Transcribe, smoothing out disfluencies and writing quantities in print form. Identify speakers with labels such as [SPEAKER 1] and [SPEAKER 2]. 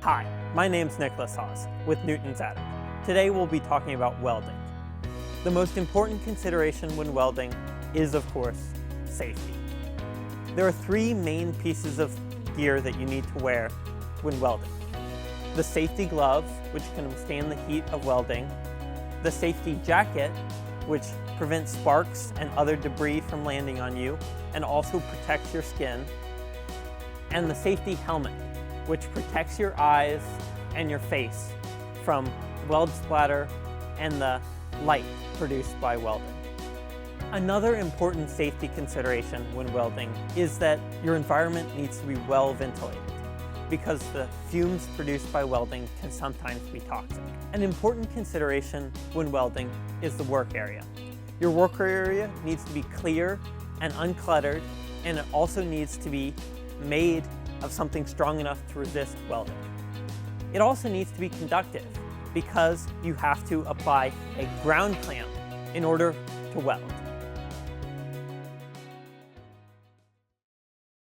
[SPEAKER 1] Hi, my name's Nicholas Hawes with Newton's Attic. Today we'll be talking about welding. The most important consideration when welding is, of course, safety. There are three main pieces of gear that you need to wear when welding. The safety glove, which can withstand the heat of welding. The safety jacket, which prevents sparks and other debris from landing on you and also protects your skin. And the safety helmet, which protects your eyes and your face from weld splatter and the light produced by welding. Another important safety consideration when welding is that your environment needs to be well ventilated because the fumes produced by welding can sometimes be toxic. An important consideration when welding is the work area. Your work area needs to be clear and uncluttered, and it also needs to be made of something strong enough to resist welding. It also needs to be conductive because you have to apply a ground clamp in order to weld.